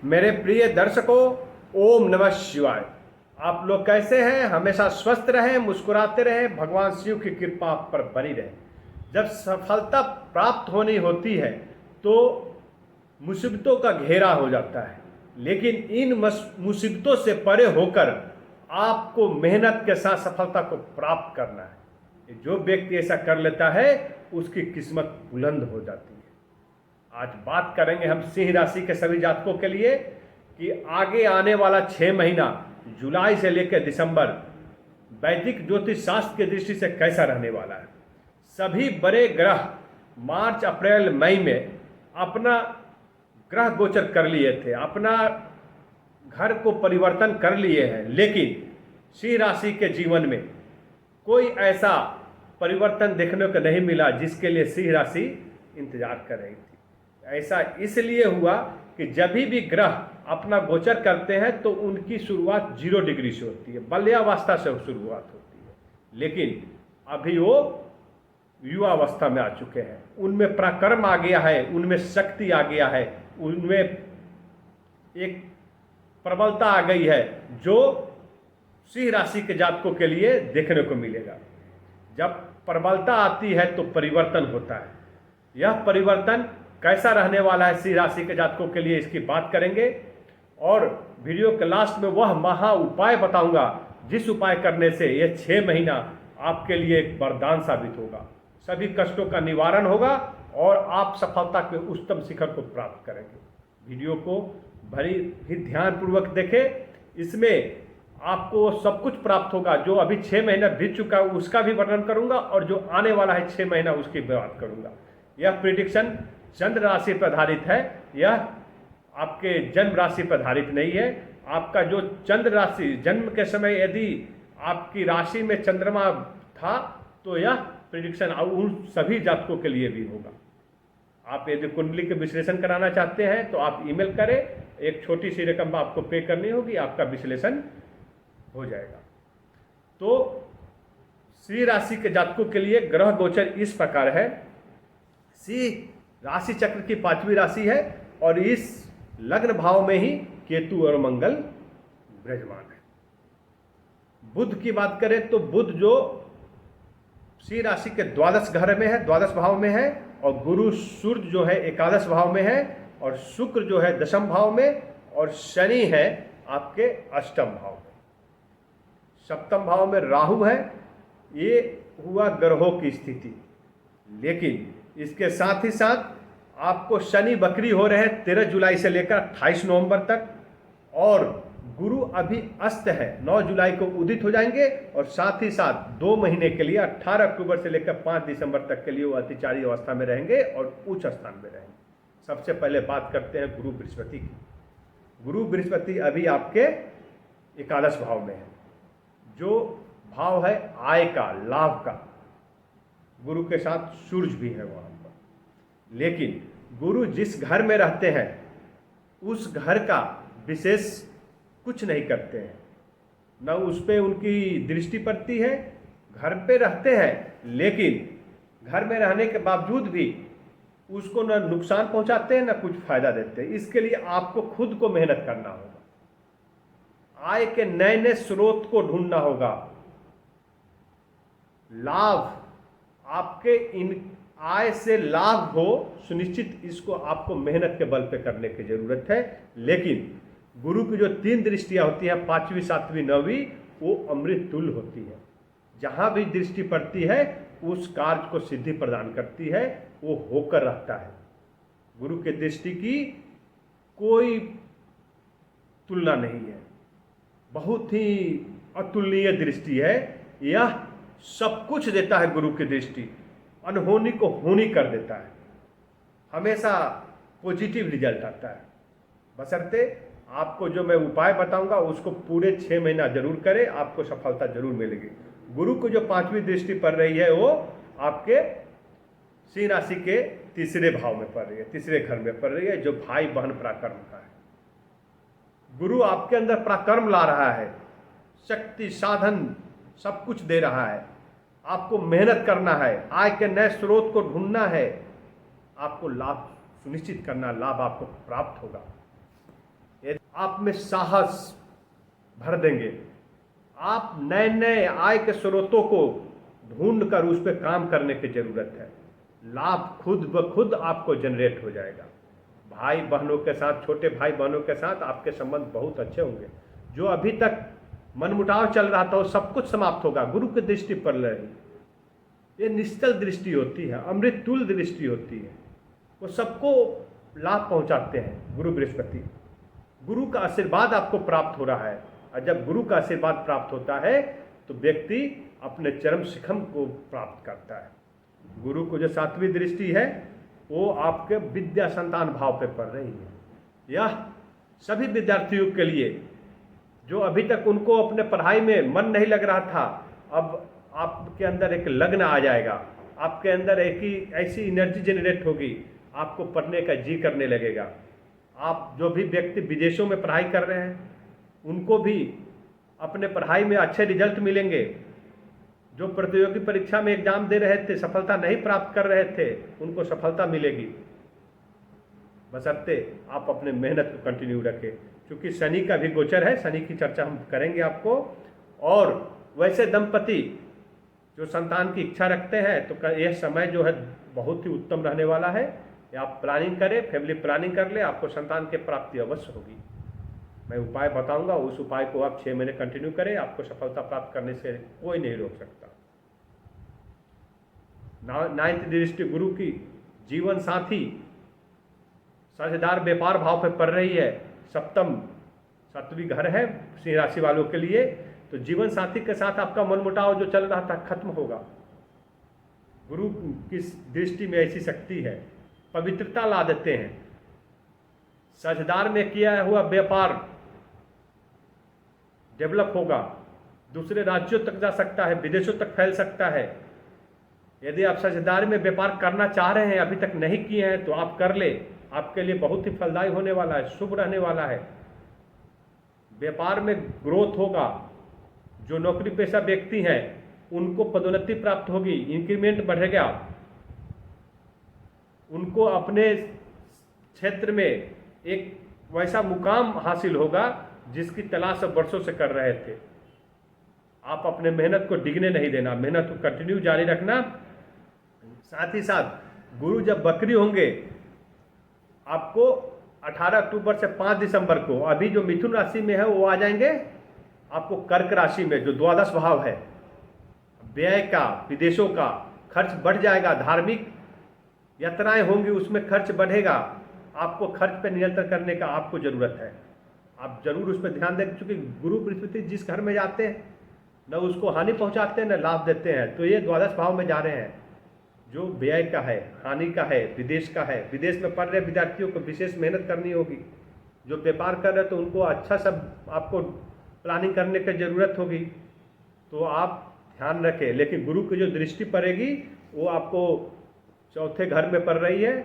मेरे प्रिय दर्शकों, ओम नमः शिवाय। आप लोग कैसे हैं? हमेशा स्वस्थ रहें, मुस्कुराते रहें, भगवान शिव की कृपा आप पर बनी रहे। जब सफलता प्राप्त होनी होती है तो मुसीबतों का घेरा हो जाता है, लेकिन इन मुसीबतों से परे होकर आपको मेहनत के साथ सफलता को प्राप्त करना है। जो व्यक्ति ऐसा कर लेता है उसकी किस्मत बुलंद हो जाती है। आज बात करेंगे हम सिंह राशि के सभी जातकों के लिए कि आगे आने वाला 6 महीना जुलाई से लेकर दिसंबर वैदिक ज्योतिष शास्त्र की दृष्टि से कैसा रहने वाला है। सभी बड़े ग्रह मार्च अप्रैल मई में अपना ग्रह गोचर कर लिए थे, अपना घर को परिवर्तन कर लिए हैं, लेकिन सिंह राशि के जीवन में कोई ऐसा परिवर्तन देखने को नहीं मिला जिसके लिए सिंह राशि इंतजार कर रही थी। ऐसा इसलिए हुआ कि जब भी ग्रह अपना गोचर करते हैं तो उनकी शुरुआत 0 डिग्री से होती है, बाल्यावस्था से शुरुआत होती है, लेकिन अभी वो युवावस्था में आ चुके हैं, उनमें पराक्रम आ गया है, उनमें शक्ति आ गया है, उनमें एक प्रबलता आ गई है जो सिंह राशि के जातकों के लिए देखने को मिलेगा। जब प्रबलता आती है तो परिवर्तन होता है। यह परिवर्तन कैसा रहने वाला है सिंह राशि के जातकों के लिए, इसकी बात करेंगे और वीडियो के लास्ट में वह महा उपाय बताऊंगा जिस उपाय करने से यह 6 महीना आपके लिए एक वरदान साबित होगा। सभी कष्टों का निवारण होगा और आप सफलता के उच्चतम शिखर को प्राप्त करेंगे। वीडियो को बड़ी ही ध्यानपूर्वक देखें, इसमें आपको सब कुछ प्राप्त होगा। जो अभी 6 महीना बीत चुका है उसका भी वर्णन करूंगा और जो आने वाला है 6 महीना उसकी बात करूंगा। यह प्रिडिक्शन चंद्र राशि पर आधारित है, यह आपके जन्म राशि पर आधारित नहीं है। आपका जो चंद्र राशि जन्म के समय यदि आपकी राशि में चंद्रमा था तो यह प्रिडिक्शन उन सभी जातकों के लिए भी होगा। आप यदि कुंडली के विश्लेषण कराना चाहते हैं तो आप ईमेल करें, एक छोटी सी रकम आपको पे करनी होगी, आपका विश्लेषण हो जाएगा। तो सिंह राशि के जातकों के लिए ग्रह गोचर इस प्रकार है। सिंह राशि चक्र की 5वीं राशि है और इस लग्न भाव में ही केतु और मंगल विराजमान है। बुध की बात करें तो बुध जो सिंह राशि के द्वादश घर में है, द्वादश भाव में है, और गुरु सूर्य जो है एकादश भाव में है, और शुक्र जो है दशम भाव में, और शनि है आपके अष्टम भाव में। सप्तम भाव में राहु है। ये हुआ ग्रहों की स्थिति, लेकिन इसके साथ ही साथ आपको शनि बकरी हो रहे हैं 13 जुलाई से लेकर 28 नवंबर तक, और गुरु अभी अस्त है, 9 जुलाई को उदित हो जाएंगे, और साथ ही साथ 2 महीने के लिए 18 अक्टूबर से लेकर 5 दिसंबर तक के लिए वो अतिचारी अवस्था में रहेंगे और उच्च स्थान में रहेंगे। सबसे पहले बात करते हैं गुरु बृहस्पति की। गुरु बृहस्पति अभी आपके एकादश भाव में है, जो भाव है आय का, लाभ का। गुरु के साथ सूर्य भी है वहां पर, लेकिन गुरु जिस घर में रहते हैं उस घर का विशेष कुछ नहीं करते हैं, न उस पर उनकी दृष्टि पड़ती है। घर पे रहते हैं लेकिन घर में रहने के बावजूद भी उसको न नुकसान पहुंचाते हैं न कुछ फायदा देते हैं। इसके लिए आपको खुद को मेहनत करना होगा, आय के नए नए स्रोत को ढूंढना होगा। लाभ आपके इन आय से लाभ हो सुनिश्चित, इसको आपको मेहनत के बल पे करने की जरूरत है। लेकिन गुरु की जो 3 दृष्टियां होती हैं, 5वीं 7वीं 9वीं, वो अमृत तुल्य होती है। जहां भी दृष्टि पड़ती है उस कार्य को सिद्धि प्रदान करती है, वो होकर रहता है। गुरु के दृष्टि की कोई तुलना नहीं है, बहुत ही अतुलनीय दृष्टि है। यह सब कुछ देता है। गुरु की दृष्टि अनहोनी को होनी कर देता है, हमेशा पॉजिटिव रिजल्ट आता है। बशर्ते आपको जो मैं उपाय बताऊंगा उसको पूरे 6 महीना जरूर करें, आपको सफलता जरूर मिलेगी। गुरु को जो 5वीं दृष्टि पड़ रही है वो आपके सिंह राशि के 3रे भाव में पड़ रही है, 3रे घर में पड़ रही है, जो भाई बहन पराक्रम का है। गुरु आपके अंदर पराक्रम ला रहा है, शक्ति साधन सब कुछ दे रहा है। आपको मेहनत करना है, आय के नए स्रोत को ढूंढना है, आपको लाभ सुनिश्चित करना, लाभ आपको प्राप्त होगा। यदि आप में साहस भर देंगे, आप नए नए आय के स्रोतों को ढूंढ कर उस पर काम करने की जरूरत है। लाभ खुद ब खुद आपको जनरेट हो जाएगा। भाई बहनों के साथ, छोटे भाई बहनों के साथ आपके संबंध बहुत अच्छे होंगे। जो अभी तक मनमुटाव चल रहा था वो सब कुछ समाप्त होगा। गुरु की दृष्टि पड़ रही, ये निश्चल दृष्टि होती है, अमृत तुल्य दृष्टि होती है, वो सबको लाभ पहुंचाते हैं। गुरु बृहस्पति, गुरु का आशीर्वाद आपको प्राप्त हो रहा है, और जब गुरु का आशीर्वाद प्राप्त होता है तो व्यक्ति अपने चरम शिखर को प्राप्त करता है। गुरु को जो 7वीं दृष्टि है वो आपके विद्या संतान भाव पे पड़ रही है। यह सभी विद्यार्थियों के लिए जो अभी तक उनको अपने पढ़ाई में मन नहीं लग रहा था, अब आपके अंदर एक लगन आ जाएगा, आपके अंदर एक ही ऐसी एनर्जी जनरेट होगी, आपको पढ़ने का जी करने लगेगा। आप जो भी व्यक्ति विदेशों में पढ़ाई कर रहे हैं उनको भी अपने पढ़ाई में अच्छे रिजल्ट मिलेंगे। जो प्रतियोगी परीक्षा में एग्जाम दे रहे थे, सफलता नहीं प्राप्त कर रहे थे, उनको सफलता मिलेगी, बशर्ते आप अपने मेहनत को कंटिन्यू रखें। क्योंकि शनि का भी गोचर है, शनि की चर्चा हम करेंगे आपको। और वैसे दंपति जो संतान की इच्छा रखते हैं तो यह समय जो है बहुत ही उत्तम रहने वाला है। आप प्लानिंग करें, फैमिली प्लानिंग कर ले, आपको संतान की प्राप्ति अवश्य होगी। मैं उपाय बताऊंगा, उस उपाय को आप 6 महीने कंटिन्यू करें, आपको सफलता प्राप्त करने से कोई नहीं रोक सकता। 9th दृष्टि गुरु की जीवन साथी साझेदार व्यापार भाव पे पड़ रही है। 7वीं घर है सिंह राशि वालों के लिए, तो जीवन साथी के साथ आपका मनमुटाव जो चल रहा था खत्म होगा। गुरु की दृष्टि में ऐसी शक्ति है, पवित्रता ला देते हैं। साझेदार में किया हुआ व्यापार डेवलप होगा, दूसरे राज्यों तक जा सकता है, विदेशों तक फैल सकता है। यदि आप साझेदारी में व्यापार करना चाह रहे हैं, अभी तक नहीं किए हैं, तो आप कर ले, आपके लिए बहुत ही फलदायी होने वाला है, शुभ रहने वाला है। व्यापार में ग्रोथ होगा। जो नौकरी पेशा व्यक्ति हैं उनको पदोन्नति प्राप्त होगी, इंक्रीमेंट बढ़ेगा, उनको अपने क्षेत्र में एक वैसा मुकाम हासिल होगा जिसकी तलाश वर्षों से कर रहे थे। आप अपने मेहनत को डिगने नहीं देना, मेहनत को कंटिन्यू जारी रखना। साथ ही साथ गुरु जब बकरी होंगे आपको 18 अक्टूबर से 5 दिसंबर को, अभी जो मिथुन राशि में है वो आ जाएंगे आपको कर्क राशि में, जो द्वादश भाव है। व्यय का, विदेशों का खर्च बढ़ जाएगा, धार्मिक यात्राएं होंगी उसमें खर्च बढ़ेगा। आपको खर्च पर नियंत्रण करने का आपको जरूरत है, आप जरूर उस पर ध्यान दें। क्योंकि गुरु बृहस्पति जिस घर में जाते हैं न उसको हानि पहुंचाते हैं न लाभ देते हैं, तो ये द्वादश भाव में जा रहे हैं। जो व्यय का है, हानि का है, विदेश का है, विदेश में पढ़ रहे विद्यार्थियों को विशेष मेहनत करनी होगी। जो व्यापार कर रहे हैं तो उनको अच्छा सब आपको प्लानिंग करने की जरूरत होगी, तो आप ध्यान रखें। लेकिन गुरु की जो दृष्टि पड़ेगी वो आपको 4थे घर में पड़ रही है,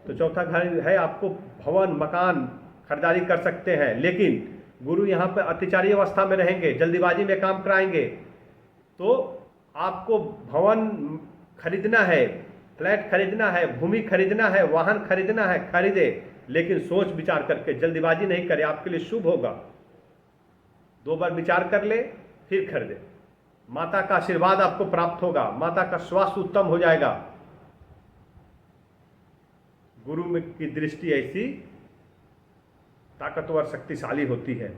तो 4था घर है, आपको भवन मकान खरीदारी कर सकते हैं। लेकिन गुरु यहाँ पर अतिचारी अवस्था में रहेंगे, जल्दीबाजी में काम कराएंगे, तो आपको भवन खरीदना है, फ्लैट खरीदना है, भूमि खरीदना है, वाहन खरीदना है, खरीदे, लेकिन सोच विचार करके, जल्दीबाजी नहीं करे, आपके लिए शुभ होगा। 2 बार विचार कर ले फिर खरीदे। माता का आशीर्वाद आपको प्राप्त होगा, माता का स्वास्थ्य उत्तम हो जाएगा। गुरु में की दृष्टि ऐसी ताकतवर शक्तिशाली होती है,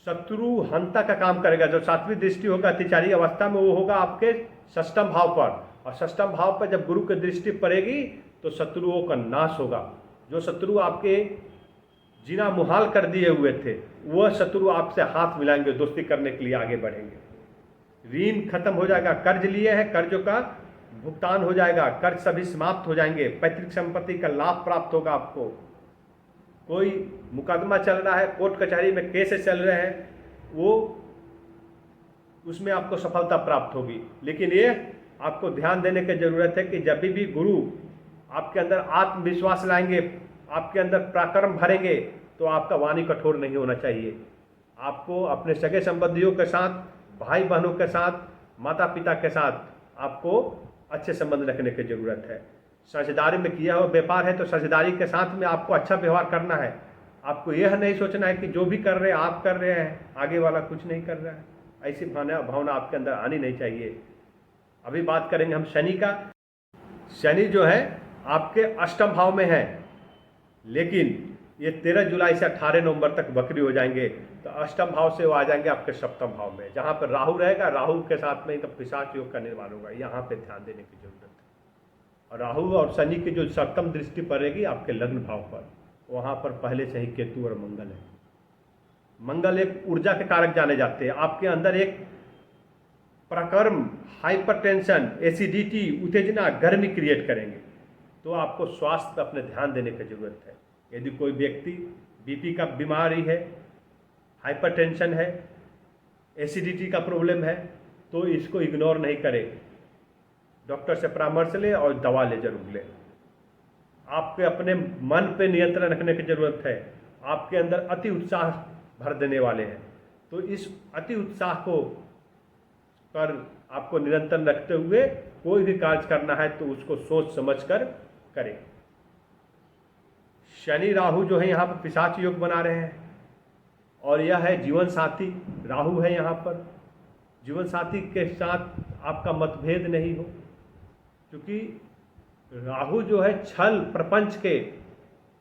शत्रु हंता का काम करेगा। जो 7वीं दृष्टि होगा अतिचारी अवस्था में, वो होगा आपके 6ष्टम भाव पर, और 6ष्टम भाव पर जब गुरु की दृष्टि पड़ेगी तो शत्रुओं का नाश होगा। जो शत्रु आपके जीना मुहाल कर दिए हुए थे, वह शत्रु आपसे हाथ मिलाएंगे, दोस्ती करने के लिए आगे बढ़ेंगे। ऋण खत्म हो जाएगा, कर्ज लिए हैं, कर्जों का भुगतान हो जाएगा, कर्ज सभी समाप्त हो जाएंगे, पैतृक संपत्ति का लाभ प्राप्त होगा आपको। कोई मुकदमा चल रहा है, कोर्ट कचहरी में केस चल रहे हैं, वो उसमें आपको सफलता प्राप्त होगी। लेकिन ये आपको ध्यान देने की जरूरत है कि जब भी गुरु आपके अंदर आत्मविश्वास लाएंगे, आपके अंदर पराक्रम भरेंगे, तो आपका वाणी कठोर नहीं होना चाहिए। आपको अपने सगे संबंधियों के साथ, भाई बहनों के साथ, माता पिता के साथ आपको अच्छे संबंध रखने की जरूरत है। साझेदारी में किया हुआ व्यापार है तो साझेदारी के साथ में आपको अच्छा व्यवहार करना है। आपको यह नहीं सोचना है कि जो भी कर रहे हैं आप कर रहे हैं, आगे वाला कुछ नहीं कर रहा है। ऐसी भावना आपके अंदर आनी नहीं चाहिए। अभी बात करेंगे हम शनि का। शनि जो है आपके अष्टम भाव में है, लेकिन ये 13 जुलाई से 18 नवंबर तक वक्री हो जाएंगे, तो अष्टम भाव से वो आ जाएंगे आपके सप्तम भाव में, जहाँ पर राहु रहेगा। राहु के साथ में तो पिशाच योग का निर्माण होगा, यहाँ पे ध्यान देने की जरूरत है। और राहु और शनि की जो सप्तम दृष्टि पड़ेगी आपके लग्न भाव पर, वहाँ पर पहले से ही केतु और मंगल है। मंगल एक ऊर्जा के कारक जाने जाते हैं। आपके अंदर एक प्रकर्म, हाइपरटेंशन, एसिडिटी, उत्तेजना, गर्मी क्रिएट करेंगे। तो आपको स्वास्थ्य पर अपने ध्यान देने की जरूरत है। यदि कोई व्यक्ति बीपी का बीमारी है, हाइपरटेंशन है, एसिडिटी का प्रॉब्लम है, तो इसको इग्नोर नहीं करे, डॉक्टर से परामर्श ले और दवा ले जरूर ले। आपके अपने मन पे नियंत्रण रखने की जरूरत है। आपके अंदर अति उत्साह भर देने वाले हैं, तो इस अति उत्साह को पर आपको निरंतर रखते हुए कोई भी कार्य करना है तो उसको सोच समझ कर करें। शनि राहु जो है यहाँ पर पिशाच योग बना रहे हैं, और यह है जीवन साथी। राहु है यहाँ पर, जीवन साथी के साथ आपका मतभेद नहीं हो, क्योंकि राहु जो है छल प्रपंच के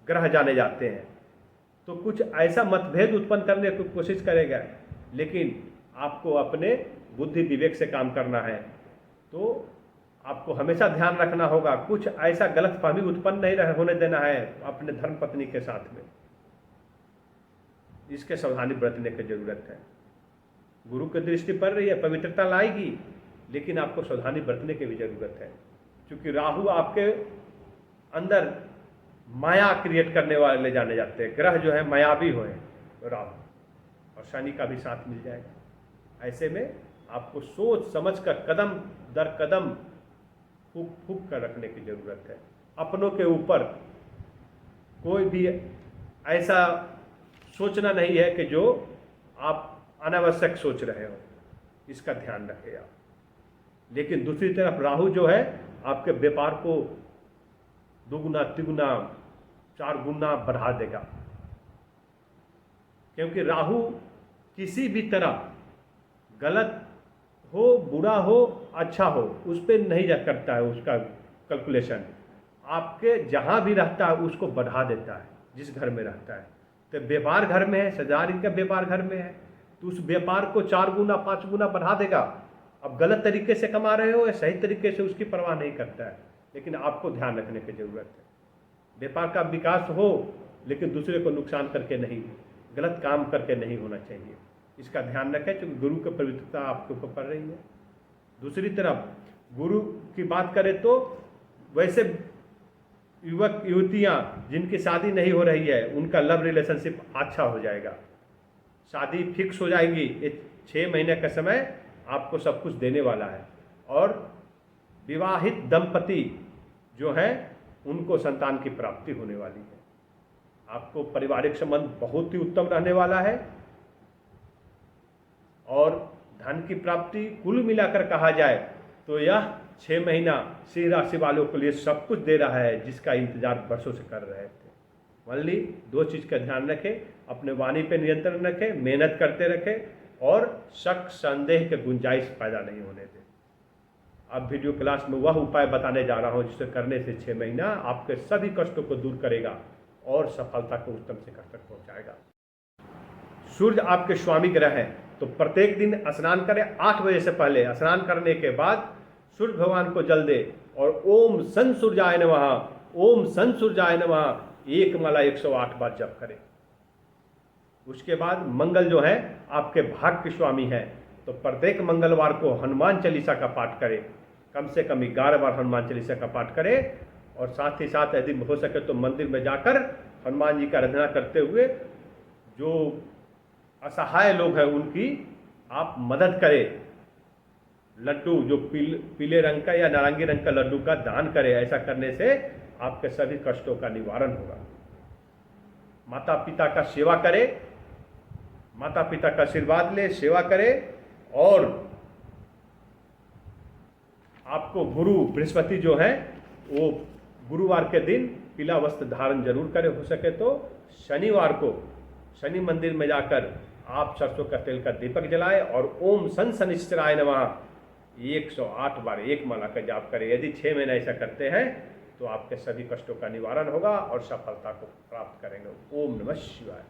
ग्रह जाने जाते हैं, तो कुछ ऐसा मतभेद उत्पन्न करने की कोशिश करेगा। लेकिन आपको अपने बुद्धि विवेक से काम करना है, तो आपको हमेशा ध्यान रखना होगा, कुछ ऐसा गलतफहमी उत्पन्न नहीं होने देना है अपने धर्म पत्नी के साथ में। इसके सावधानी बरतने की जरूरत है। गुरु की दृष्टि पड़ रही है, पवित्रता लाएगी, लेकिन आपको सावधानी बरतने की भी जरूरत है, क्योंकि राहु आपके अंदर माया क्रिएट करने वाले जाने जाते हैं। ग्रह जो है मायावी हो राहु, और शनि का भी साथ मिल जाएगा। ऐसे में आपको सोच समझ कर कदम दर कदम फूक फूक कर रखने की जरूरत है। अपनों के ऊपर कोई भी ऐसा सोचना नहीं है कि जो आप अनावश्यक सोच रहे हो, इसका ध्यान रखें आप। लेकिन दूसरी तरफ राहु जो है आपके व्यापार को दुगुना तिगुना 4 गुना बढ़ा देगा, क्योंकि राहु किसी भी तरह गलत हो, बुरा हो, अच्छा हो, उस पर नहीं जा करता है उसका कैलकुलेशन। आपके जहाँ भी रहता है उसको बढ़ा देता है, जिस घर में रहता है। तो व्यापार घर में है, सजारी का व्यापार घर में है, तो उस व्यापार को 4 गुना 5 गुना बढ़ा देगा। अब गलत तरीके से कमा रहे हो या सही तरीके से, उसकी परवाह नहीं करता है। लेकिन आपको ध्यान रखने की जरूरत है। व्यापार का विकास हो, लेकिन दूसरे को नुकसान करके नहीं, गलत काम करके नहीं होना चाहिए। इसका ध्यान रखें, क्योंकि गुरु की पवित्रता आपके ऊपर पड़ रही है। दूसरी तरफ गुरु की बात करें तो वैसे युवक युवतियां जिनकी शादी नहीं हो रही है, उनका लव रिलेशनशिप अच्छा हो जाएगा, शादी फिक्स हो जाएगी। ये 6 महीने का समय आपको सब कुछ देने वाला है। और विवाहित दंपति जो हैं उनको संतान की प्राप्ति होने वाली है। आपको पारिवारिक संबंध बहुत ही उत्तम रहने वाला है, और धन की प्राप्ति कुल मिलाकर कहा जाए तो यह 6 महीना सिंह राशि वालों के लिए सब कुछ दे रहा है, जिसका इंतजार वर्षों से कर रहे थे। ओनली 2 चीज़ का ध्यान रखें, अपने वाणी पे नियंत्रण रखें, मेहनत करते रखें, और शक संदेह के गुंजाइश पैदा नहीं होने दें। अब वीडियो क्लास में वह उपाय बताने जा रहा हूँ जिसे करने से 6 महीना आपके सभी कष्टों को दूर करेगा और सफलता को उत्तम शिखर तक पहुँचाएगा। सूर्य आपके स्वामी ग्रह हैं, तो प्रत्येक दिन स्नान करें। 8 बजे से पहले स्नान करने के बाद सूर्य भगवान को जल दे और ओम सन सूर्याय नमः, ओम सन सूर्याय नमः एक माला 108 बार जप करें। उसके बाद मंगल जो है आपके भाग्य के स्वामी हैं, तो प्रत्येक मंगलवार को हनुमान चालीसा का पाठ करें, कम से कम 11 बार हनुमान चालीसा का पाठ करें। और साथ ही साथ यदि हो सके तो मंदिर में जाकर हनुमान जी का आराधना करते हुए जो असहाय लोग हैं उनकी आप मदद करें। लड्डू जो पीले रंग का या नारंगी रंग का लड्डू का दान करें। ऐसा करने से आपके सभी कष्टों का निवारण होगा। माता पिता का सेवा करें, माता पिता का आशीर्वाद ले, सेवा करें। और आपको गुरु बृहस्पति जो है वो गुरुवार के दिन पीला वस्त्र धारण जरूर करें, हो सके तो शनिवार को शनि मंदिर में जाकर आप सरसों का तेल का दीपक जलाएं और ओम सन शनिश्चराय नमः 108 बार एक माला का जाप करें। यदि 6 महीने ऐसा करते हैं तो आपके सभी कष्टों का निवारण होगा और सफलता को प्राप्त करेंगे। ओम नमः शिवाय।